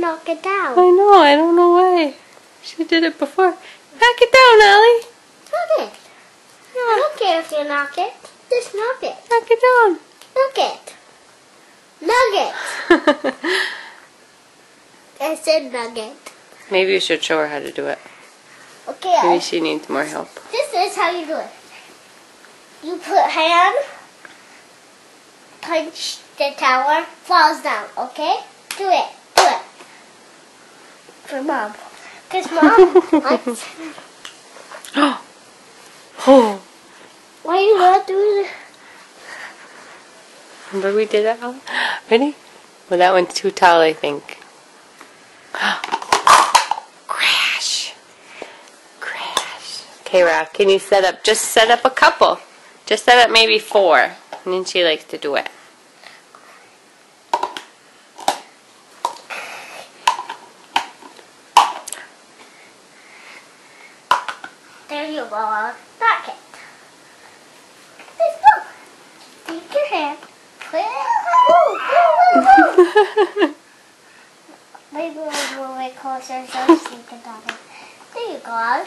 knock it down. I know, I don't know why. She did it before. Knock it down, Allie. Knock it. I don't care if you knock it. Just knock it. Knock it down. Knock it. Nugget. I said nugget. Maybe you should show her how to do it. Okay. Maybe she needs more help. This is how you do it. You put hand, punch the tower, falls down. Okay? Do it. Do it. For Mom. Because Mom wants... Oh. Why you not doing it? Remember we did that one? Ready? Well, that one's too tall, I think. Crash. Crash. Okay, Rock, can you just set up a couple? Just set up maybe 4. And then she likes to do it. There you go. I'll knock it. Let's go. Take your hand. Put it. Maybe we'll move it closer so she can knock it. There you go.